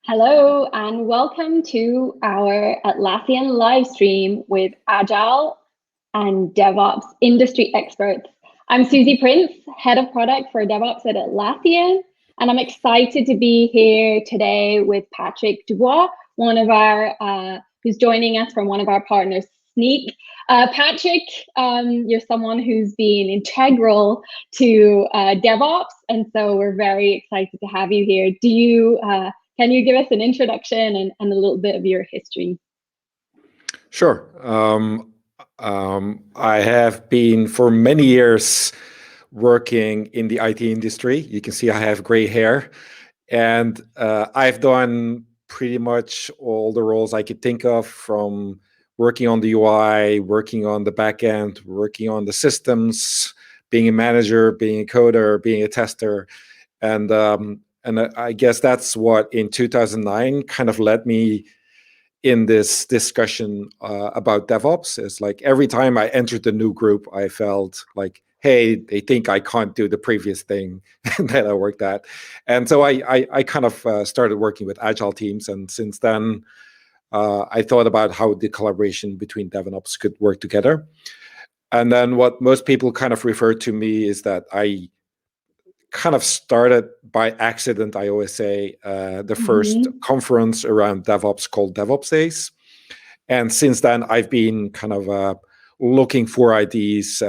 Hello and welcome to our Atlassian Livestream with Agile and DevOps industry experts. I'm Suzie Prince, Head of Product for DevOps at Atlassian, and I'm excited to be here today with Patrick Debois, who's joining us from one of our partners, Snyk. Patrick, you're someone who's been integral to DevOps, and so we're very excited to have you here. Can you give us an introduction and a little bit of your history? Sure. I have been for many years working in the IT industry. You can see I have gray hair, and I've done pretty much all the roles I could think of, from working on the UI, working on the back end, working on the systems, being a manager, being a coder, being a tester. And I guess that's what in 2009 kind of led me in this discussion about DevOps. Is like every time I entered a new group, I felt like, hey, they think I can't do the previous thing that I worked at. And so I kind of started working with agile teams. And since then, I thought about how the collaboration between Dev and Ops could work together. And then what most people kind of refer to me is that I kind of started by accident, I always say, the first conference around DevOps called DevOps Days. And since then, I've been kind of looking for ideas,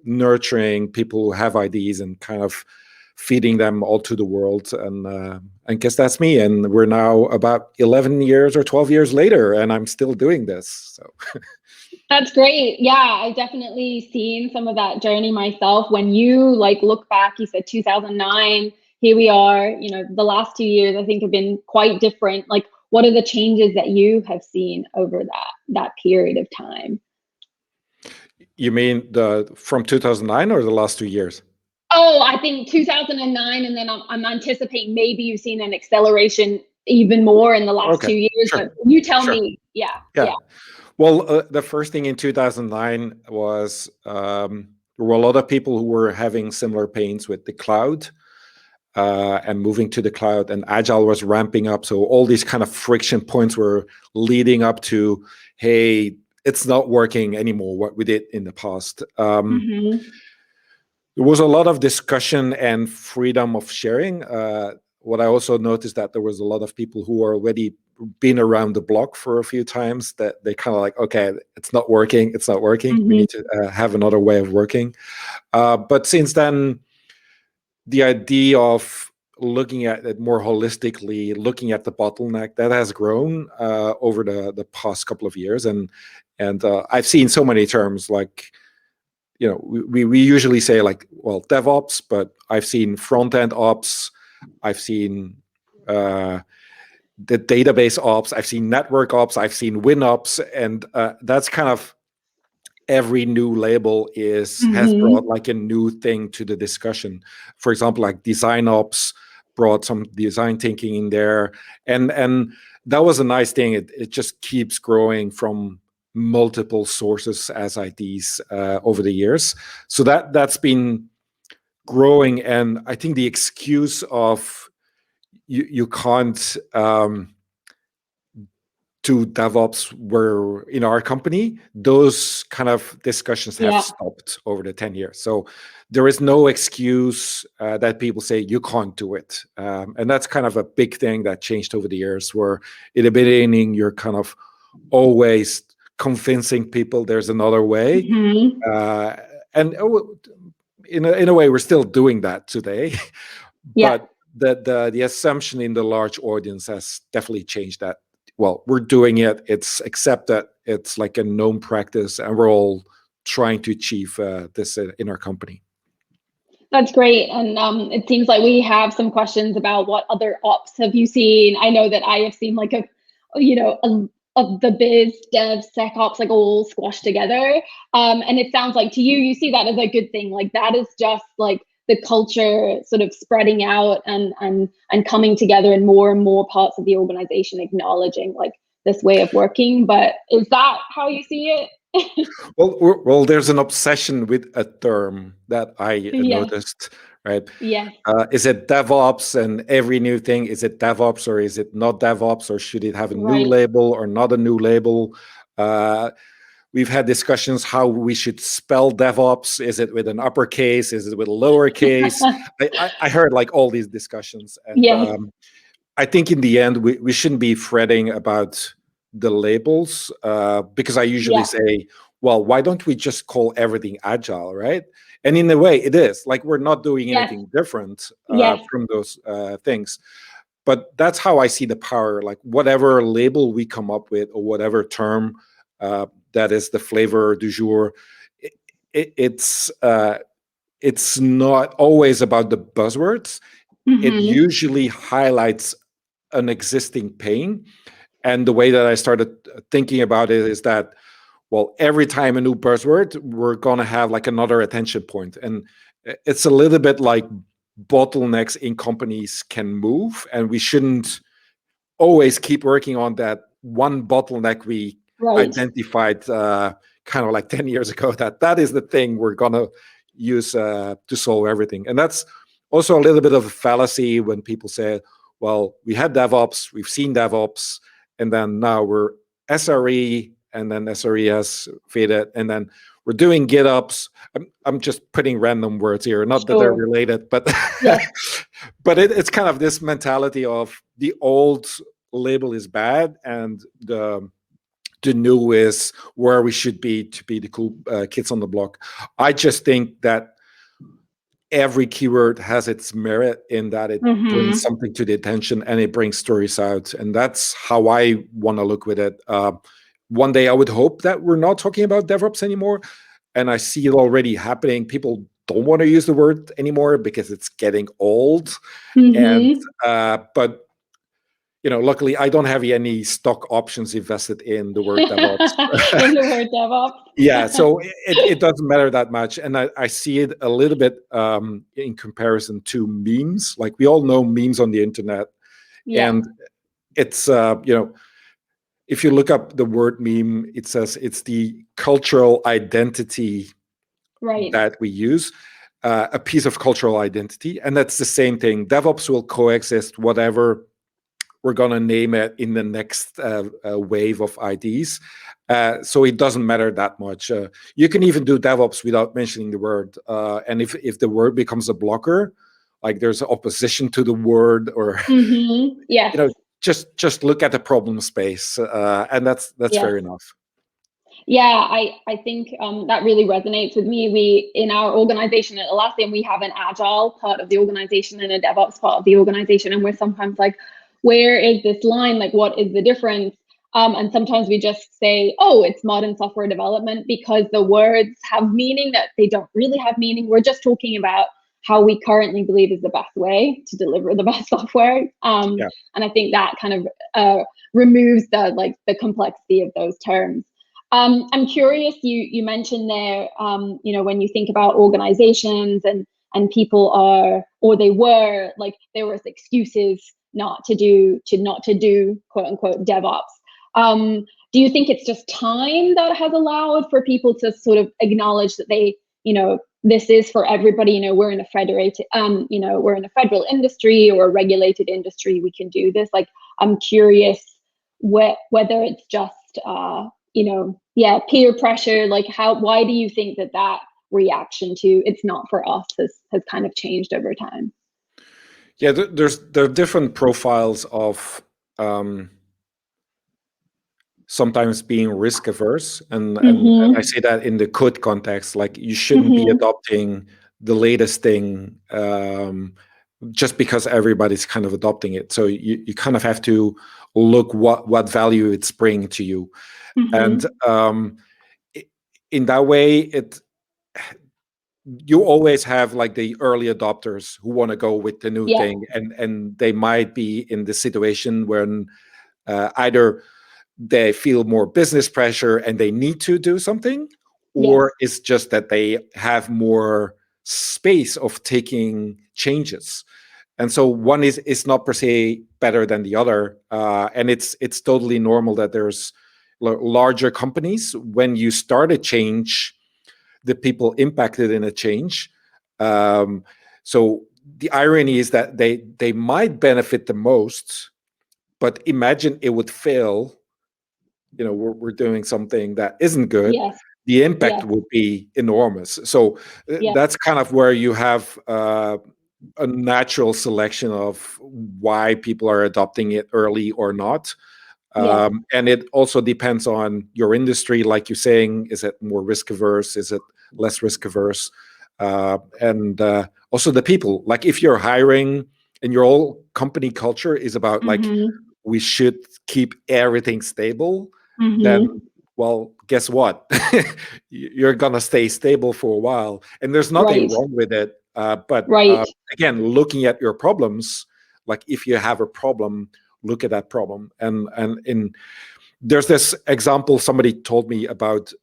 nurturing people who have ideas and kind of feeding them all to the world. And I guess that's me. And we're now about 11 years or 12 years later, and I'm still doing this. So. That's great. Yeah, I definitely seen some of that journey myself. When you look back, you said 2009, here we are, the last 2 years I think have been quite different. Like, what are the changes that you have seen over that period of time? You mean from 2009 or the last 2 years? Oh, I think 2009, and then I'm anticipating maybe you've seen an acceleration even more in the last 2 years, sure. But you tell me. Yeah. Well, the first thing in 2009 was there were a lot of people who were having similar pains with the cloud and moving to the cloud, and Agile was ramping up. So all these kind of friction points were leading up to, hey, it's not working anymore, what we did in the past. There was a lot of discussion and freedom of sharing. What I also noticed that there was a lot of people who are already been around the block for a few times, that they kind of like, okay, it's not working. We need to have another way of working. But since then, the idea of looking at it more holistically, looking at the bottleneck, that has grown over the past couple of years. And I've seen so many terms like, we usually say like, well, DevOps, but I've seen front-end ops, I've seen the database ops, I've seen network ops, I've seen WinOps, and that's kind of every new label has brought like a new thing to the discussion. For example, like design ops brought some design thinking in there, and that was a nice thing. It just keeps growing from multiple sources as IDs over the years. So that's been growing, and I think the excuse of you can't do DevOps were in our company, those kind of discussions have stopped over the 10 years. So there is no excuse that people say you can't do it. And that's kind of a big thing that changed over the years, where in the beginning, you're kind of always convincing people there's another way. And in a way, we're still doing that today. But the assumption in the large audience has definitely changed that. Well, we're doing it, it's accepted, it's like a known practice, and we're all trying to achieve this in our company. That's great. And it seems like we have some questions about what other ops have you seen. I know that I have seen like of the biz, DevSecOps, like all squashed together. And it sounds like to you see that as a good thing. Like that is just like the culture sort of spreading out and coming together in more and more parts of the organization, acknowledging like this way of working. But is that how you see it? Well, there's an obsession with a term that I Yes, noticed, right? yes, Is it DevOps, and every new thing, is it DevOps or is it not DevOps, or should it have a new right. label or not a new label? Uh, we've had discussions how we should spell DevOps. Is it with an uppercase? Is it with a lowercase? I heard like all these discussions, and Yes, I think in the end we shouldn't be fretting about the labels, because I usually yeah, say, well, why don't we just call everything agile, right? And in a way, it is like we're not doing yes, anything different yes. from those things. But that's how I see the power. Like whatever label we come up with, or whatever term that is the flavor du jour, it, it's not always about the buzzwords. It Mm-hmm. usually highlights an existing pain. And the way that I started thinking about it is that, well, every time a new buzzword, we're going to have like another attention point. And it's a little bit like bottlenecks in companies can move, and we shouldn't always keep working on that one bottleneck we Right. identified kind of like 10 years ago, that is the thing we're going to use to solve everything. And that's also a little bit of a fallacy when people say, well, we had DevOps, we've seen DevOps, and then now we're SRE, and then SRE has faded, and then we're doing GitOps. I'm just putting random words here, not that they're Sure. related, but Yes. but it's kind of this mentality of the old label is bad, and the new is where we should be to be the cool kids on the block. I just think that every keyword has its merit in that it brings Mm-hmm. something to the attention and it brings stories out. And that's how I want to look with it. One day I would hope that we're not talking about DevOps anymore. And I see it already happening. People don't want to use the word anymore because it's getting old. And Mm-hmm. but luckily I don't have any stock options invested in the word DevOps. In the word Yeah, DevOps. so it doesn't matter that much. And I see it a little bit in comparison to memes. Like we all know memes on the internet. Yeah. And it's, if you look up the word meme, it says it's the cultural identity Right. that we use, a piece of cultural identity. And that's the same thing. DevOps will coexist, whatever we're going to name it in the next wave of IDs. So it doesn't matter that much. You can even do DevOps without mentioning the word. And if the word becomes a blocker, like there's opposition to the word, or Mm-hmm. Yes. just look at the problem space, and that's Yes. fair enough. Yeah, I think that really resonates with me. We, in our organization at Atlassian, we have an agile part of the organization and a DevOps part of the organization. And we're sometimes like, where is this line? Like, what is the difference? And sometimes we just say, oh, it's modern software development, because the words have meaning that they don't really have meaning. We're just talking about how we currently believe is the best way to deliver the best software. Yeah. And I think that kind of removes the complexity of those terms. I'm curious, you mentioned there, when you think about organizations and people are, or they were, like, there was excuses not to do quote unquote DevOps. Do you think it's just time that has allowed for people to sort of acknowledge that they, this is for everybody, we're in a federated, we're in a federal industry or a regulated industry, we can do this. Like, I'm curious whether it's just, peer pressure, like why do you think that reaction to it's not for us has kind of changed over time? Yeah, there are different profiles of sometimes being risk averse, and I say that in the code context. Like you shouldn't be adopting the latest thing just because everybody's kind of adopting it. So you kind of have to look what value it's bringing to you. And in that way, you always have like the early adopters who want to go with the new thing, and they might be in the situation when either they feel more business pressure and they need to do something, or it's just that they have more space of taking changes. And so one is not per se better than the other, and it's totally normal that there's larger companies, when you start a change, the people impacted in a change. So the irony is that they might benefit the most, but imagine it would fail. We're doing something that isn't good. Yes. The impact Yes. would be enormous. So that's kind of where you have a natural selection of why people are adopting it early or not. And it also depends on your industry, like you're saying. Is it more risk averse? Is it less risk averse? And also the people. Like if you're hiring and your whole company culture is about like, we should keep everything stable, then, well, guess what? You're gonna stay stable for a while, and there's nothing wrong with it. But again, looking at your problems, like if you have a problem, look at that problem. And there's this example somebody told me about.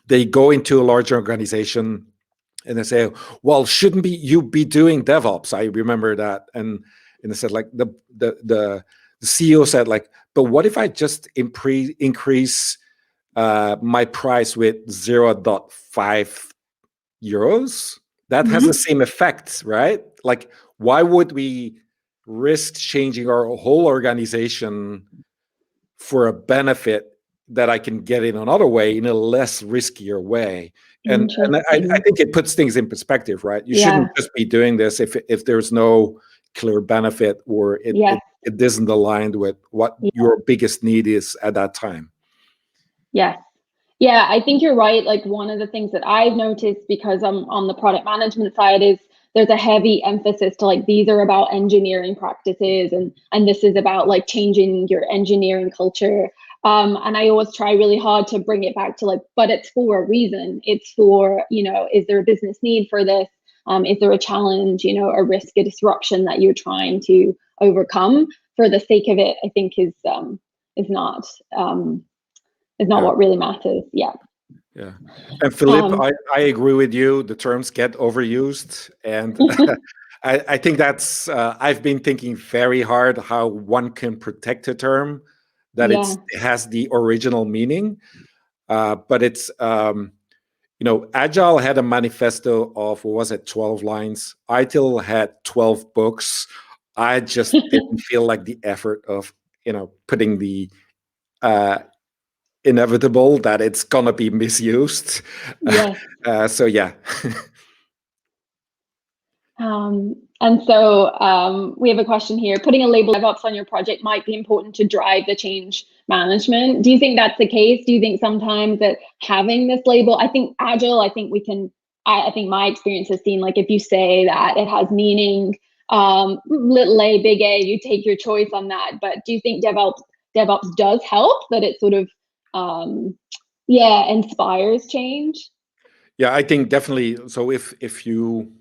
They go into a large organization and they say, well, shouldn't you be doing DevOps? I remember that. And they said, like, the CEO said, like, but what if I just increase my price with 0.5 euros? That has the same effect, right? Like, why would we risk changing our whole organization for a benefit that I can get in another way, in a less riskier way? And I think it puts things in perspective, right? You shouldn't just be doing this if there's no clear benefit, or it isn't aligned with what your biggest need is at that time. Yeah, I think you're right. Like one of the things that I've noticed, because I'm on the product management side, is there's a heavy emphasis to like, these are about engineering practices, and this is about like changing your engineering culture. And I always try really hard to bring it back to like, but it's for a reason. It's for, is there a business need for this? Is there a challenge, a risk, a disruption that you're trying to overcome? For the sake of it, I think is not what really matters. Yeah. And Philippe, I agree with you. The terms get overused, and I think that's I've been thinking very hard how one can protect a term that it has the original meaning, but it's Agile had a manifesto of, what was it, 12 lines. ITIL had 12 books. I just didn't feel like the effort of putting the inevitable that it's gonna be misused. So yeah. And so we have a question here. Putting a label of DevOps on your project might be important to drive the change management. Do you think that's the case? Do you think sometimes that having this label, I think Agile, I think my experience has seen, like, if you say that it has meaning, little a, big A, you take your choice on that. But do you think DevOps does help, that it sort of, inspires change? Yeah, I think definitely. So if you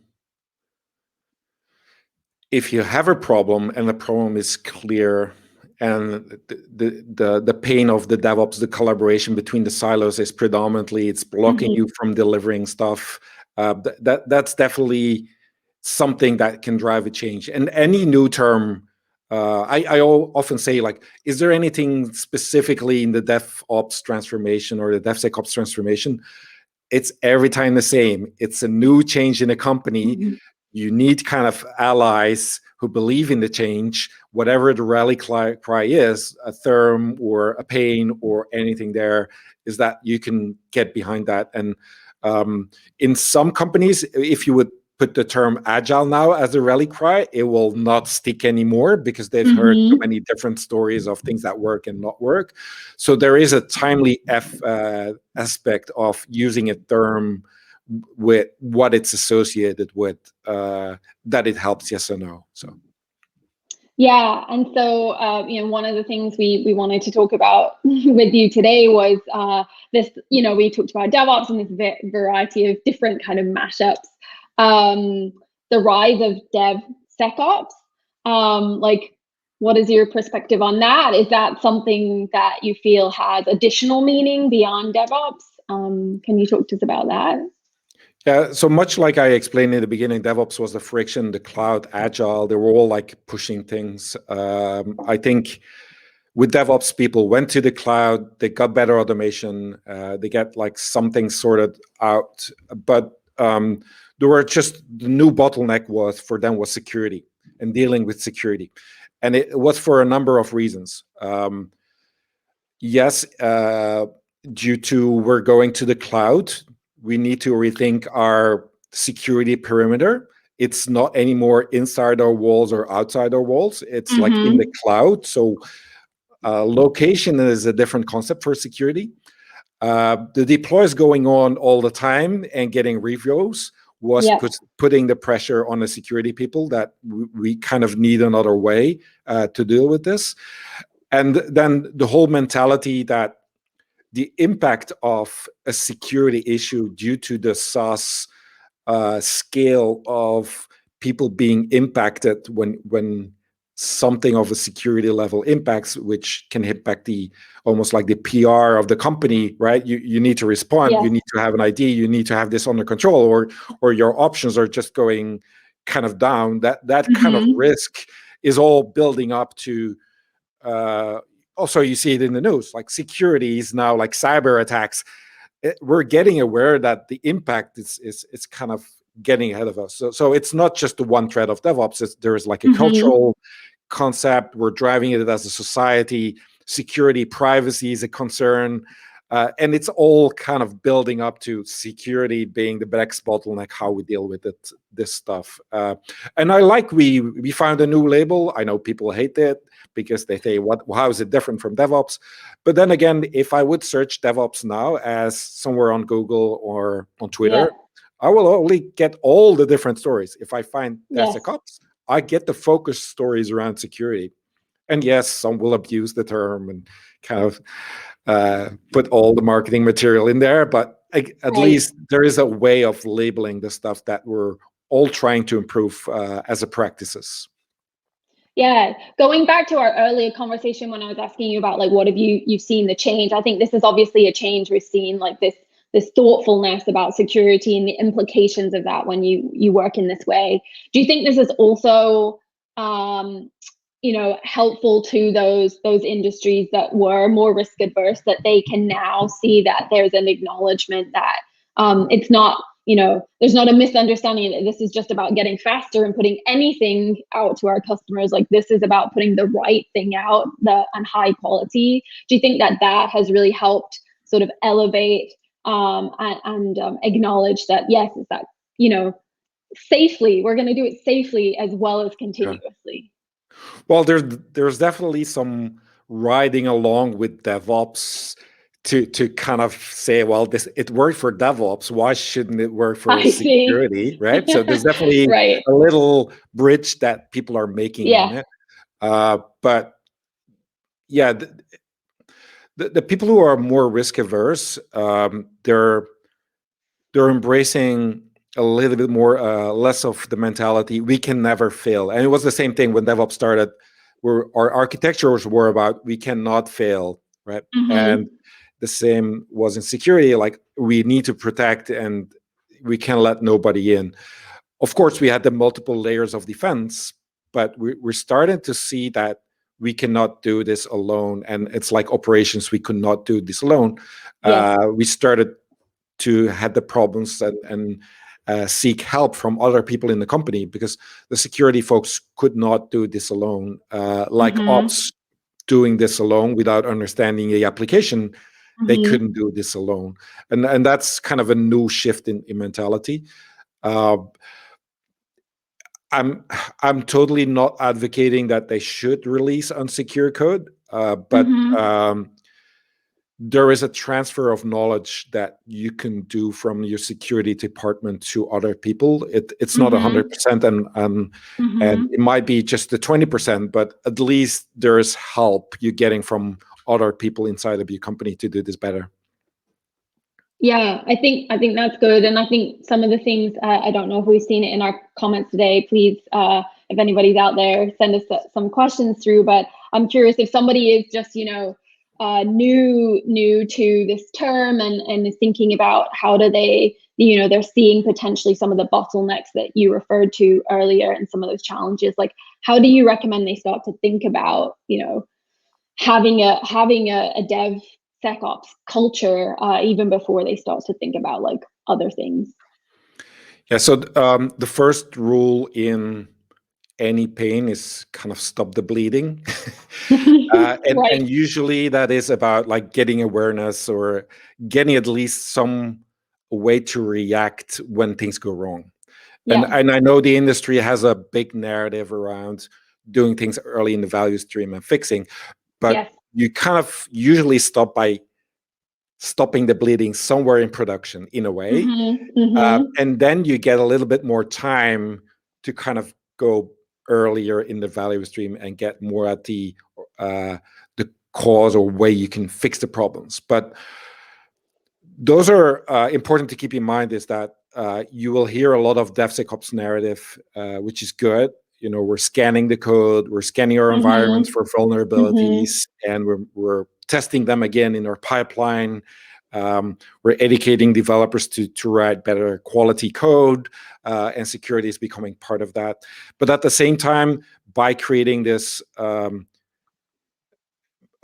have a problem and the problem is clear, and the pain of the DevOps, the collaboration between the silos is predominantly, it's blocking you from delivering stuff. That's definitely something that can drive a change. And any new term, I often say, like, is there anything specifically in the DevOps transformation or the DevSecOps transformation? It's every time the same. It's a new change in a company. You need kind of allies who believe in the change, whatever the rally cry is, a therm or a pain or anything there, is that you can get behind that. And in some companies, if you would put the term agile now as a rally cry, it will not stick anymore, because they've heard so many different stories of things that work and not work. So there is a timely aspect of using a term with what it's associated with, that it helps, yes or no. So yeah, and so one of the things we wanted to talk about with you today was this. We talked about DevOps and this variety of different kind of mashups. The rise of DevSecOps. Like, what is your perspective on that? Is that something that you feel has additional meaning beyond DevOps? Can you talk to us about that? Yeah, so much like I explained in the beginning, DevOps was the friction, the cloud, agile, they were all like pushing things. I think with DevOps, people went to the cloud, they got better automation, they get like something sorted out, but there were just the new bottleneck was for them was security and dealing with security, and it was for a number of reasons. Yes, due to we're going to the cloud, we need to rethink our security perimeter. It's not anymore inside our walls or outside our walls. It's like in the cloud. So location is a different concept for security. The deploys going on all the time and getting reviews was putting the pressure on the security people that we kind of need another way to deal with this. And then the whole mentality that the impact of a security issue due to the SaaS scale of people being impacted when something of a security level impacts, which can impact the almost like the PR of the company, right? You need to respond, you need to have an ID, you need to have this under control, or your options are just going kind of down. That kind of risk is all building up to also you see it in the news, like security is now like cyber attacks. We're getting aware that the impact is kind of getting ahead of us. So it's not just the one thread of DevOps. There is like a cultural concept. We're driving it as a society. Security, privacy is a concern. And it's all kind of building up to security being the next bottleneck, how we deal with it, this stuff. And I like we found a new label. I know people hate it because they say, how is it different from DevOps? But then again, if I would search DevOps now as somewhere on Google or on Twitter, I will only get all the different stories. If I find DevSecOps, I get the focus stories around security. And yes, some will abuse the term and kind of put all the marketing material in there, but at least there is a way of labeling the stuff that we're all trying to improve as a practices. Yeah, going back to our earlier conversation when I was asking you about like what have you've seen the change, I think this is obviously a change we've seen, like this thoughtfulness about security and the implications of that when you work in this way. Do you think this is also helpful to those industries that were more risk adverse, that they can now see that there's an acknowledgement that it's not, there's not a misunderstanding that this is just about getting faster and putting anything out to our customers. Like this is about putting the right thing out and high quality. Do you think that has really helped sort of elevate and acknowledge that, yes, it's that, safely, we're going to do it safely as well as continuously? Well, there's definitely some riding along with DevOps to kind of say, well, it worked for DevOps, why shouldn't it work for security, right? So there's definitely a little bridge that people are making on it. But yeah, the people who are more risk averse, they're embracing a little bit more, less of the mentality, we can never fail. And it was the same thing when DevOps started, where our architectures were about, we cannot fail, right? And the same was in security, like we need to protect and we can't let nobody in. Of course, we had the multiple layers of defense, but we're starting to see that we cannot do this alone. And it's like operations, we could not do this alone. We started to have the problems and seek help from other people in the company, because the security folks could not do this alone. Like ops doing this alone without understanding the application, they couldn't do this alone. And that's kind of a new shift in mentality. I'm totally not advocating that they should release unsecure code, but there is a transfer of knowledge that you can do from your security department to other people. It's not 100%, and it might be just the 20%, but at least there is help you're getting from other people inside of your company to do this better. Yeah, I think that's good. And I think some of the things, I don't know if we've seen it in our comments today, please, if anybody's out there, send us some questions through, but I'm curious if somebody is just, new to this term and is thinking about how do they, they're seeing potentially some of the bottlenecks that you referred to earlier and some of those challenges. Like, how do you recommend they start to think about, having a DevSecOps culture even before they start to think about like other things? Yeah. So the first rule in any pain is kind of stop the bleeding. Right. And usually that is about like getting awareness or getting at least some way to react when things go wrong. Yeah. And I know the industry has a big narrative around doing things early in the value stream and fixing, but Yes. you kind of usually stop by stopping the bleeding somewhere in production in a way. And then you get a little bit more time to kind of go earlier in the value stream and get more at the cause or way you can fix the problems. But those are important to keep in mind, is that you will hear a lot of DevSecOps narrative, which is good. You know, we're scanning the code, we're scanning our environments for vulnerabilities, and we're testing them again in our pipeline. We're educating developers to write better quality code, and security is becoming part of that. But at the same time, by creating this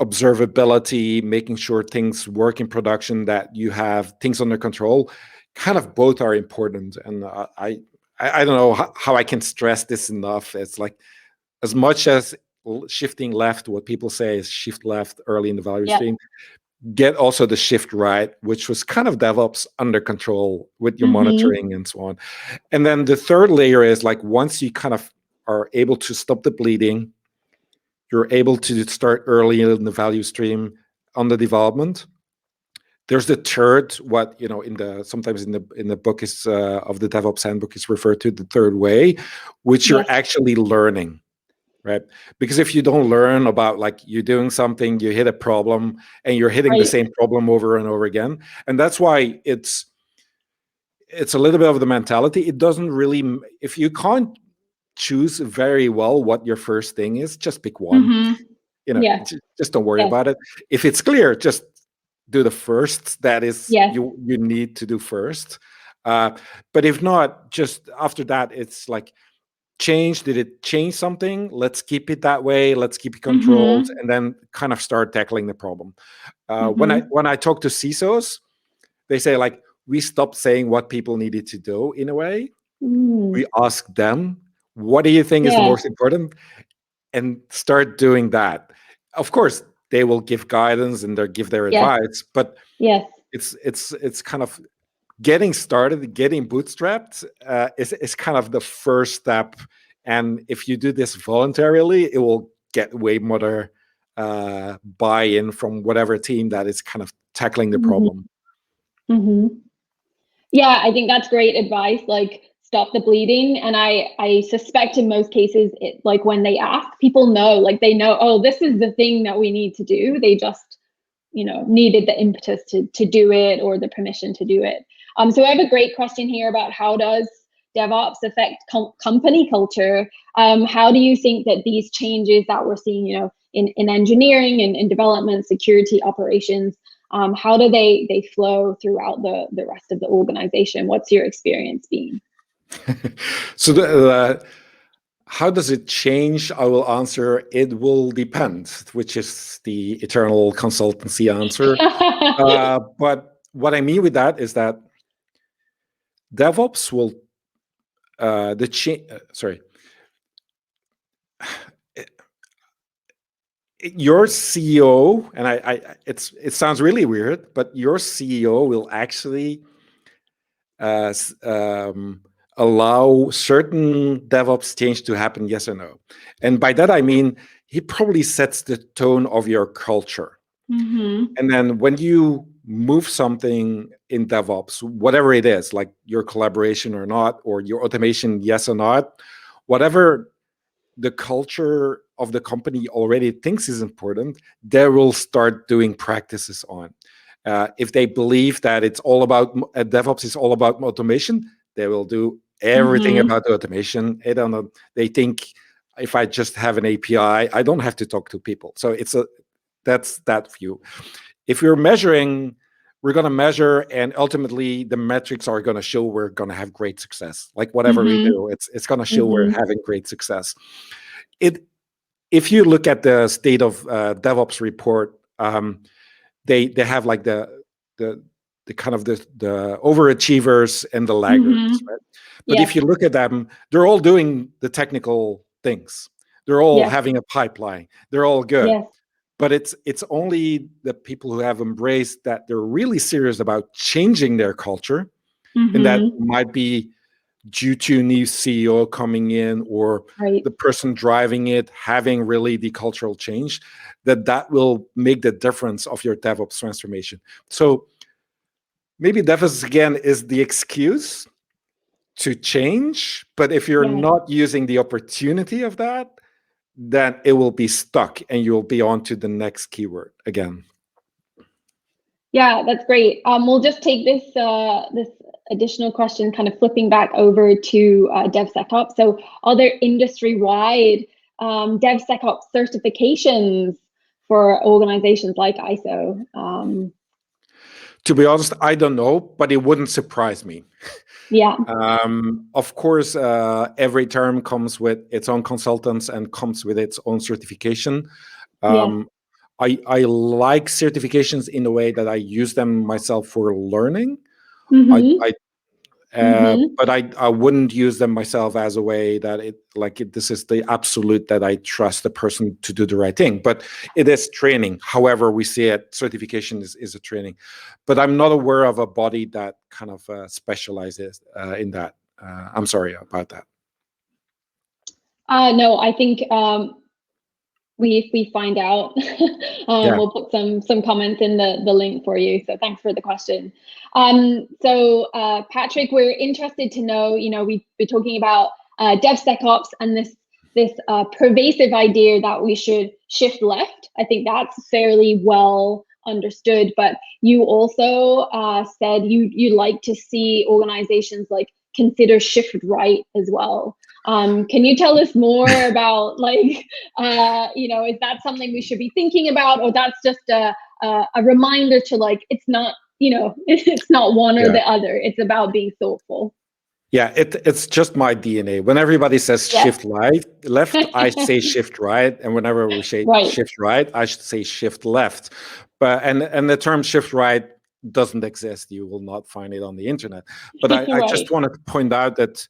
observability, making sure things work in production, that you have things under control, kind of both are important. And I don't know how I can stress this enough. It's like, as much as shifting left, what people say is shift left early in the value stream, get also the shift right, which was kind of DevOps under control with your monitoring and so on. And then the third layer is like, once you kind of are able to stop the bleeding, you're able to start early in the value stream on the development. There's the third, what sometimes in the book is of the DevOps handbook is referred to the third way, which you're actually learning, right? Because if you don't learn about, like, you're doing something, you hit a problem, and you're hitting the same problem over and over again, and that's why it's a little bit of the mentality. It doesn't really, if you can't choose very well what your first thing is, just pick one. Just don't worry about it. If it's clear, just do the first. That is you need to do first. But if not, just after that, it's like, did it change something? Let's keep it that way. Let's keep it controlled, and then kind of start tackling the problem. When I talk to CISOs, they say, like, we stopped saying what people needed to do in a way. We ask them, what do you think is the most important? And start doing that. Of course, they will give guidance and they'll give their advice, but it's kind of getting started, getting bootstrapped is kind of the first step. And if you do this voluntarily, it will get way more buy-in from whatever team that is kind of tackling the problem. Yeah, I think that's great advice. Like, stop the bleeding. And I suspect in most cases, like, when they ask, people know, like, they know, oh, this is the thing that we need to do. They just, needed the impetus to do it, or the permission to do it. So I have a great question here about, how does DevOps affect company culture? How do you think that these changes that we're seeing, in engineering and in development, security, operations, how do they flow throughout the rest of the organization? What's your experience been? So how does it change? I will answer, it will depend, which is the eternal consultancy answer. But what I mean with that is that DevOps will your CEO, and it sounds really weird, but your CEO will actually allow certain DevOps change to happen, yes or no. And by that I mean, he probably sets the tone of your culture. And then when you move something in DevOps, whatever it is, like your collaboration or not, or your automation, yes or not, whatever the culture of the company already thinks is important, they will start doing practices on. If they believe that it's all about DevOps is all about automation, they will do everything about the automation. They think, if I just have an API, I don't have to talk to people. So that's that view. If you're measuring, we're going to measure, and ultimately the metrics are going to show we're going to have great success. Like, whatever we do, it's going to show we're having great success. It if you look at the state of DevOps report, they have like the kind of the overachievers and the laggards, right? But if you look at them, they're all doing the technical things. They're all having a pipeline. They're all good. But it's only the people who have embraced that they're really serious about changing their culture, and that might be due to a new CEO coming in, or the person driving it having really the cultural change, that will make the difference of your DevOps transformation. So maybe DevOps again is the excuse to change, but if you're not using the opportunity of that, then it will be stuck and you'll be on to the next keyword again. Yeah, that's great. We'll just take this this additional question, kind of flipping back over to DevSecOps. So are there industry-wide DevSecOps certifications for organizations like ISO? To be honest, I don't know, but it wouldn't surprise me. Yeah. Of course, every term comes with its own consultants and comes with its own certification. I like certifications in a way that I use them myself for learning. But I wouldn't use them myself as a way that this is the absolute that I trust the person to do the right thing. But it is training. However we see it, certification is a training. But I'm not aware of a body that kind of specializes in that. I'm sorry about that. No, I think if we find out, we'll put some comments in the link for you. So thanks for the question. So Patrick, we're interested to know, we're talking about DevSecOps and this pervasive idea that we should shift left. I think that's fairly well understood, but you also said you like to see organizations like consider shift right as well. Can you tell us more about is that something we should be thinking about, or that's just a reminder to it's not, it's not one or the other. It's about being thoughtful. Yeah, it's just my DNA. When everybody says shift left, I say shift right, and whenever we say shift right, I should say shift left. But and the term shift right doesn't exist. You will not find it on the internet. But I just wanted to point out that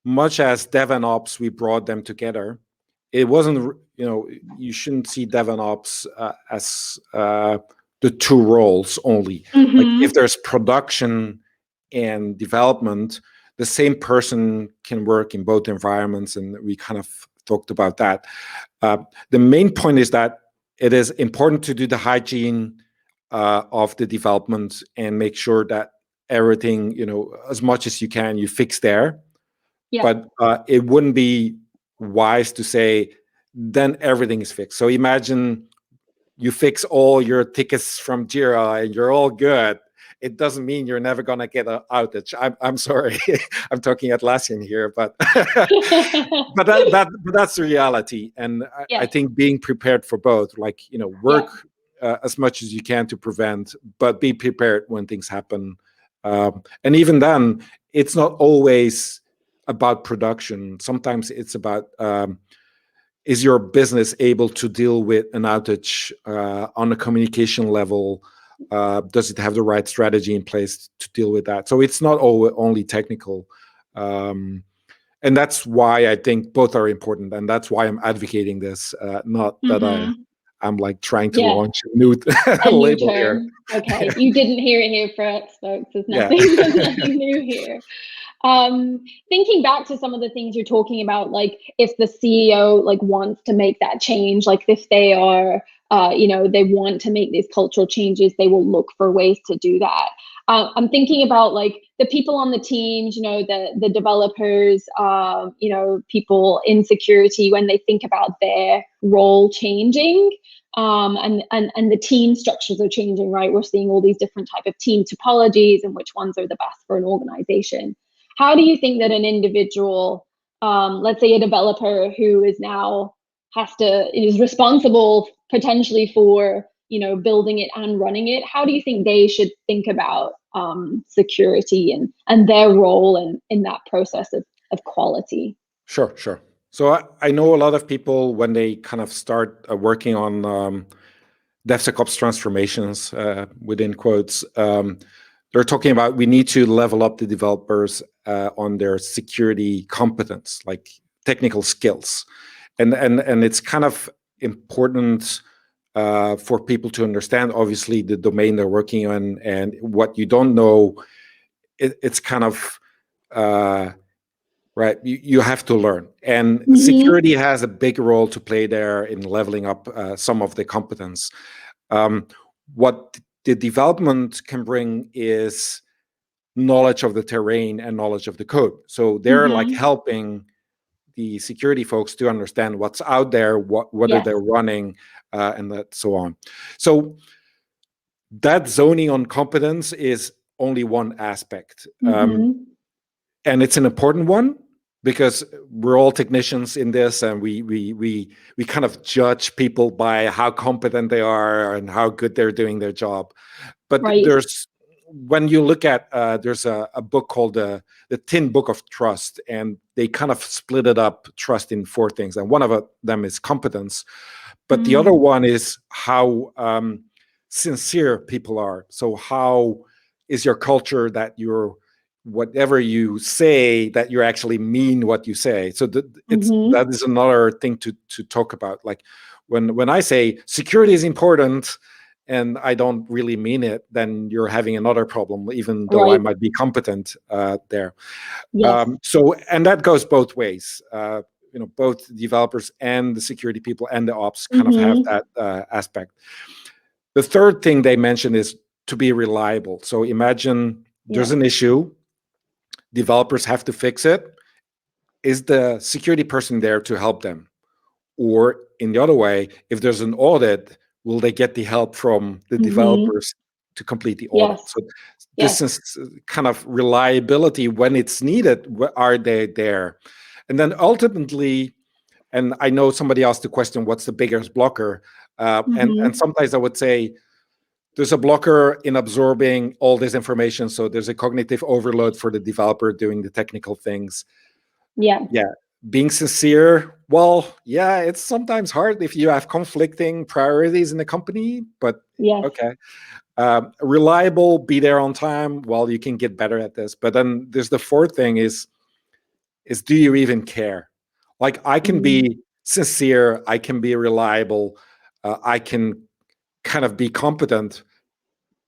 much as Dev and Ops, we brought them together. It wasn't, you shouldn't see Dev and Ops as the two roles only. Like if there's production and development, the same person can work in both environments, and we kind of talked about that. The main point is that it is important to do the hygiene of the development and make sure that everything, as much as you can, you fix there. But it wouldn't be wise to say, then everything is fixed. So imagine you fix all your tickets from Jira and you're all good. It doesn't mean you're never going to get an outage. I'm sorry. I'm talking Atlassian here, but but that's the reality. And I think being prepared for both, work as much as you can to prevent, but be prepared when things happen. And even then, it's not always about production. Sometimes it's about is your business able to deal with an outage on a communication level? Does it have the right strategy in place to deal with that? So it's not only technical. And that's why I think both are important. And that's why I'm advocating this, not that I'm trying to launch a new label here. Okay, you didn't hear it here first, folks. There's nothing new here. Thinking back to some of the things you're talking about, if the CEO wants to make that change, if they are, they want to make these cultural changes, they will look for ways to do that. I'm thinking about the people on the teams, the developers, people in security, when they think about their role changing, and the team structures are changing, right? We're seeing all these different type of team topologies and which ones are the best for an organization. How do you think that an individual, let's say a developer who is now is responsible potentially for building it and running it, how do you think they should think about security and their role in that process of quality? Sure. So I know a lot of people when they kind of start working on DevSecOps transformations, within quotes, they're talking about we need to level up the developers on their security competence, like technical skills, and it's kind of important for people to understand, obviously, the domain they're working on, and what you don't know, it's kind of right. You have to learn, and security has a big role to play there in leveling up some of the competence. What the development can bring is knowledge of the terrain and knowledge of the code. So they're like helping the security folks to understand what's out there, what are they running, and that so on. So that zoning on competence is only one aspect, and it's an important one because we're all technicians in this, and we kind of judge people by how competent they are and how good they're doing their job. But there's, when you look at there's a book called the Tin Book of Trust, and they kind of split it up, trust, in 4 things, and one of them is competence, but the other one is how sincere people are. So how is your culture that you're, whatever you say, that you actually mean what you say. So that is another thing to talk about. Like when I say security is important and I don't really mean it, then you're having another problem, even though I might be competent there. So, and that goes both ways. Both developers and the security people and the ops kind of have that aspect. The third thing they mentioned is to be reliable. So imagine there's an issue, developers have to fix it. Is the security person there to help them? Or in the other way, if there's an audit, will they get the help from the developers to complete the audit? So this is kind of reliability when it's needed. Are they there? And then ultimately, and I know somebody asked the question, what's the biggest blocker? And sometimes I would say, there's a blocker in absorbing all this information. So there's a cognitive overload for the developer doing the technical things. Yeah. Being sincere, well, yeah, it's sometimes hard if you have conflicting priorities in the company, but okay. Reliable, be there on time. Well, you can get better at this. But then there's the fourth thing is do you even care? Like I can be sincere, I can be reliable, I can kind of be competent,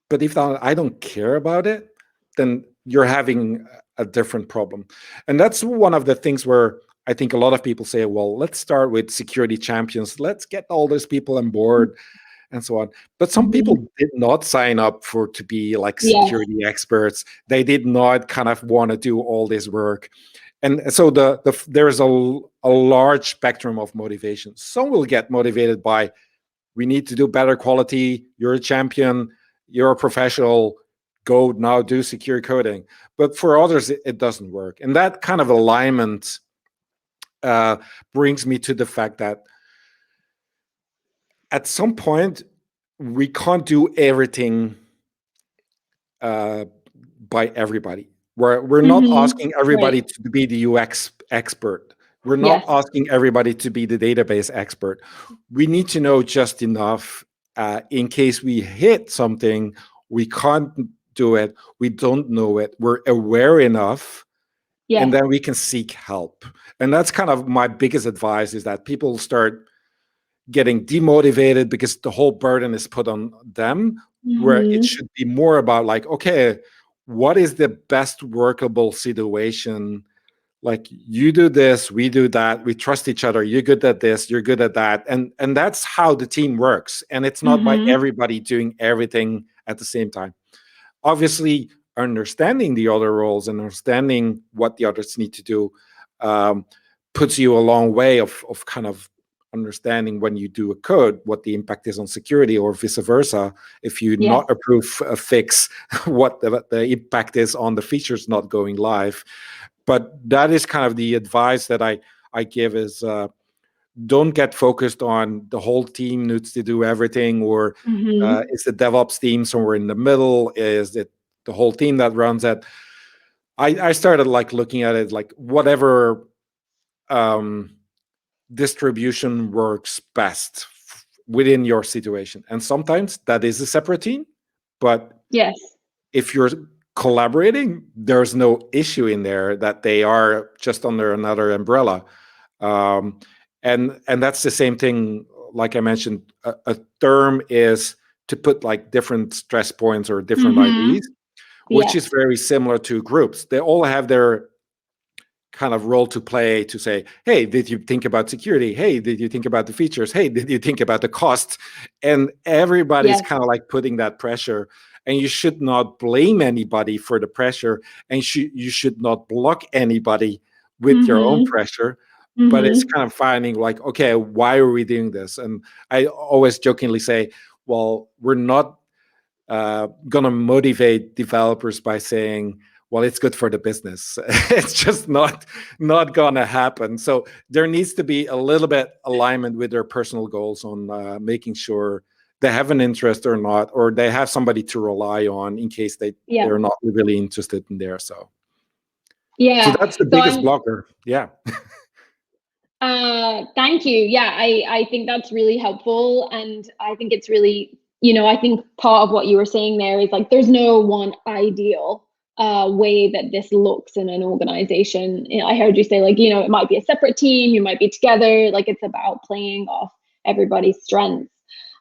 but if I don't care about it, then you're having a different problem. And that's one of the things where I think a lot of people say, well, let's start with security champions. Let's get all those people on board and so on. But some people did not sign up to be like security experts. They did not kind of want to do all this work. And so there is a large spectrum of motivation. Some will get motivated by, we need to do better quality. You're a champion. You're a professional. Go now do secure coding. But for others, it doesn't work. And that kind of alignment brings me to the fact that at some point, we can't do everything by everybody. We're not asking everybody to be the UX expert. We're not asking everybody to be the database expert. We need to know just enough in case we hit something, we can't do it, we don't know it, we're aware enough, and then we can seek help. And that's kind of my biggest advice, is that people start getting demotivated because the whole burden is put on them, where it should be more about like, okay, what is the best workable situation? Like, you do this, we do that, we trust each other, you're good at this, you're good at that, and that's how the team works. And it's not by everybody doing everything at the same time. Obviously, understanding the other roles and understanding what the others need to do puts you a long way of kind of understanding, when you do a code, what the impact is on security, or vice versa. If you not approve a fix, what the impact is on the features not going live. But that is kind of the advice that I give, is don't get focused on the whole team needs to do everything, or is the DevOps team somewhere in the middle? Is it the whole team that runs it? I started like looking at it like whatever distribution works best within your situation. And sometimes that is a separate team, but yes, if you're collaborating, there's no issue in there that they are just under another umbrella. And that's the same thing, like I mentioned, a term is to put like different stress points or different IDs, which is very similar to groups. They all have their kind of role to play to say, hey, did you think about security? Hey, did you think about the features? Hey, did you think about the cost? And everybody's kind of like putting that pressure. And you should not blame anybody for the pressure. And you should not block anybody with your own pressure. But it's kind of finding like, okay, why are we doing this? And I always jokingly say, well, we're not going to motivate developers by saying, well, it's good for the business. It's just not going to happen. So there needs to be a little bit alignment with their personal goals on making sure they have an interest or not, or they have somebody to rely on in case they're not really interested in there. So that's the biggest blocker. Yeah. Thank you. Yeah, I think that's really helpful. And I think it's really, I think part of what you were saying there is like, there's no one ideal way that this looks in an organization. I heard you say like, it might be a separate team, you might be together, like it's about playing off everybody's strengths.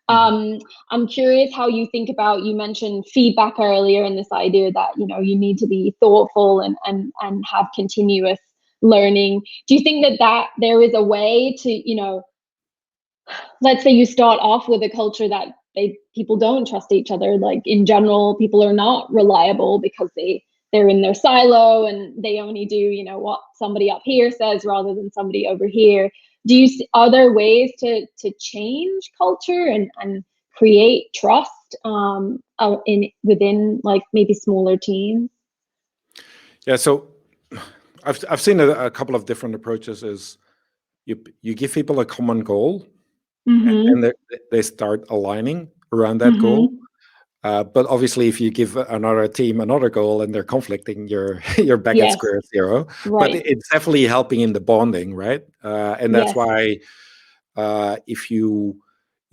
I'm curious how you think about, you mentioned feedback earlier and this idea that, you need to be thoughtful and have continuous learning. Do you think that there is a way to, let's say you start off with a culture that people don't trust each other, like in general, people are not reliable because they're in their silo and they only do, what somebody up here says rather than somebody over here. Are there ways to change culture and create trust within like maybe smaller teams? Yeah, so I've seen a couple of different approaches. Is you give people a common goal, and they start aligning around that goal. But obviously, if you give another team another goal and they're conflicting, you're back at square zero. Right. But it's definitely helping in the bonding, right? And that's why if you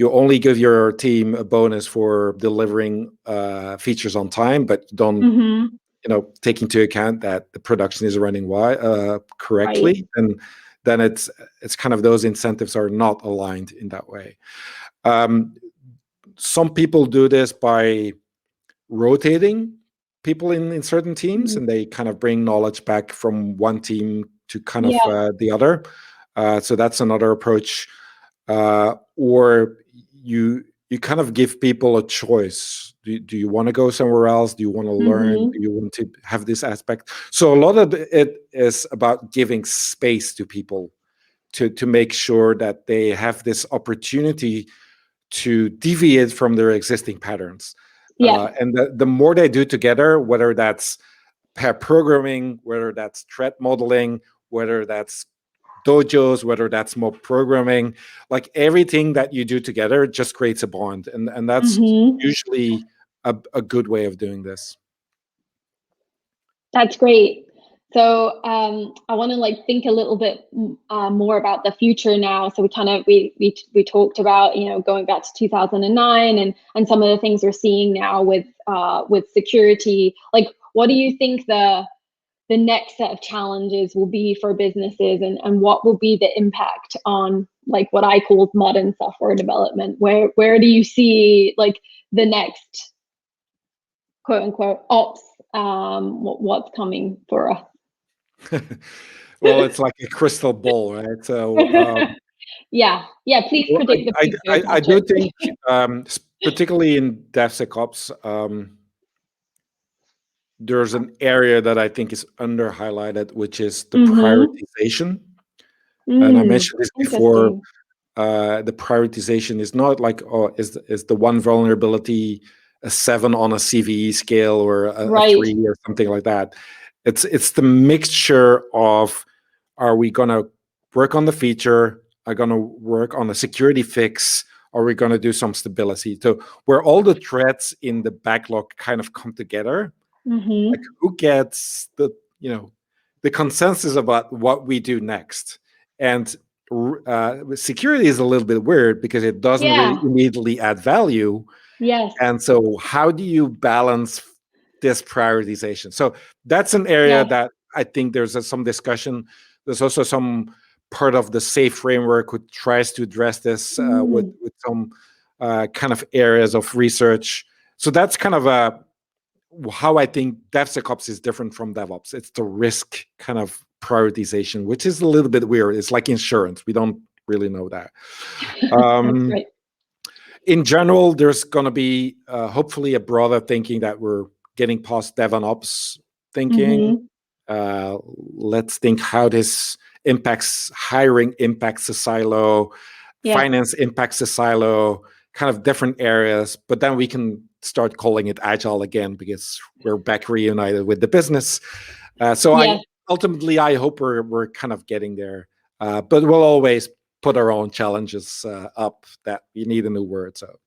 only give your team a bonus for delivering features on time, but don't take into account that the production is running correctly, and then it's kind of those incentives are not aligned in that way. Some people do this by rotating people in certain teams, and they kind of bring knowledge back from one team to kind of the other. So that's another approach. Or you kind of give people a choice. Do you want to go somewhere else? Do you want to learn? Do you want to have this aspect? So a lot of it is about giving space to people to make sure that they have this opportunity to deviate from their existing patterns. And the more they do together, whether that's pair programming, whether that's threat modeling, whether that's dojos, whether that's mob programming, like everything that you do together just creates a bond. And that's usually a good way of doing this. That's great. So I want to like think a little bit more about the future now. So we talked about, going back to 2009 and some of the things we're seeing now with security. Like, what do you think the next set of challenges will be for businesses, and what will be the impact on like what I call modern software development? Where do you see like the next quote unquote ops, what's coming for us? Well, it's like a crystal ball, right? So please predict the future. I do think, particularly in DevSecOps, there's an area that I think is under highlighted, which is the prioritization. And I mentioned this before. The prioritization is not like, is the one vulnerability a 7 on a CVE scale or a 3 or something like that. It's the mixture of, are we going to work on the feature? Are going to work on a security fix? Are we going to do some stability? So where all the threads in the backlog kind of come together, like who gets the consensus about what we do next? And security is a little bit weird because it doesn't really immediately add value. Yes. And so how do you balance this prioritization? So that's an area that I think there's some discussion. There's also some part of the SAFE framework which tries to address this with some kind of areas of research. So that's kind of how I think DevSecOps is different from DevOps. It's the risk kind of prioritization, which is a little bit weird. It's like insurance. We don't really know that. That's right. In general, there's going to be hopefully a broader thinking that we're getting past DevOps thinking. Let's think how this impacts hiring, impacts a silo, finance impacts a silo, kind of different areas. But then we can start calling it agile again because we're back reunited with the business. Ultimately, I hope we're kind of getting there. But we'll always put our own challenges up that you need a new word. So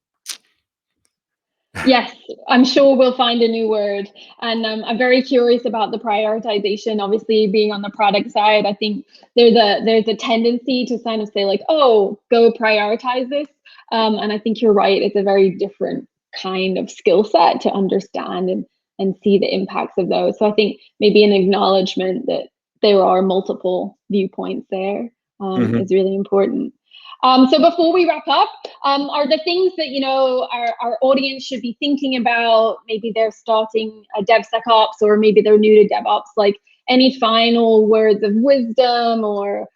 yes, I'm sure we'll find a new word. And I'm very curious about the prioritization. Obviously, being on the product side, I think there's a tendency to kind of say like, oh, go prioritize this. And I think you're right. It's a very different kind of skill set to understand and see the impacts of those. So I think maybe an acknowledgement that there are multiple viewpoints there is really important. So before we wrap up, are the things that, our audience should be thinking about? Maybe they're starting a DevSecOps or maybe they're new to DevOps, like any final words of wisdom or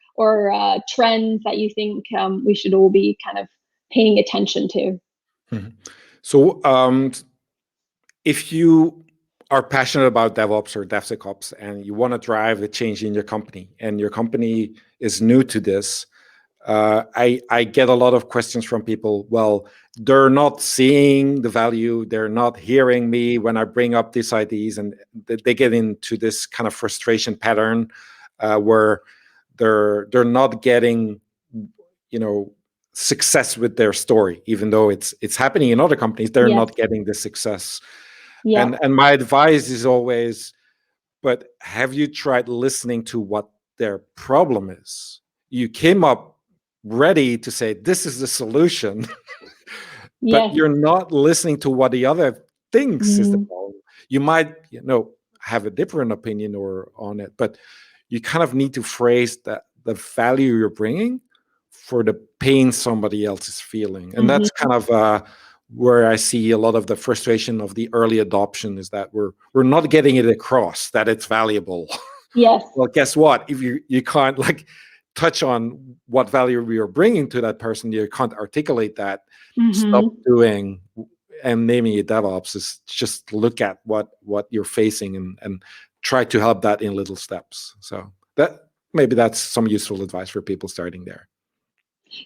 trends that you think we should all be kind of paying attention to? So if you are passionate about DevOps or DevSecOps and you want to drive a change in your company and your company is new to this, I get a lot of questions from people. Well, they're not seeing the value. They're not hearing me when I bring up these ideas, and they get into this kind of frustration pattern where they're not getting, success with their story, even though it's happening in other companies. They're not getting the success. And my advice is always, but have you tried listening to what their problem is? You came up ready to say, this is the solution, but you're not listening to what the other thinks is the problem. You might, have a different opinion on it, but you kind of need to phrase the value you're bringing for the pain somebody else is feeling. And that's kind of where I see a lot of the frustration of the early adoption is that we're not getting it across that it's valuable. Yes. Well, guess what? If you can't touch on what value we are bringing to that person, you can't articulate that. Stop doing and naming it DevOps is just look at what you're facing and try to help that in little steps. So that's some useful advice for people starting there.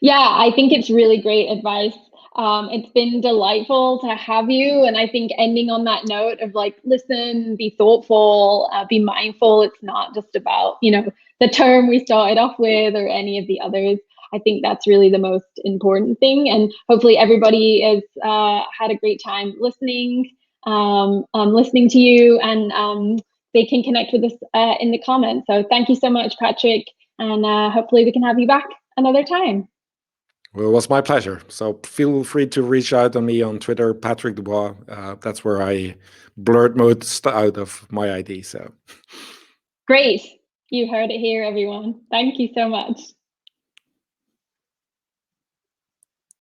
Yeah, I think it's really great advice. It's been delightful to have you. And I think ending on that note of listen, be thoughtful, be mindful. It's not just about, the term we started off with or any of the others. I think that's really the most important thing. And hopefully everybody has had a great time listening to you, and they can connect with us in the comments. So thank you so much, Patrick. And hopefully we can have you back another time. Well, it was my pleasure. So feel free to reach out on me on Twitter, Patrick Debois. That's where I blurt most out of my ID. So great. You heard it here, everyone. Thank you so much.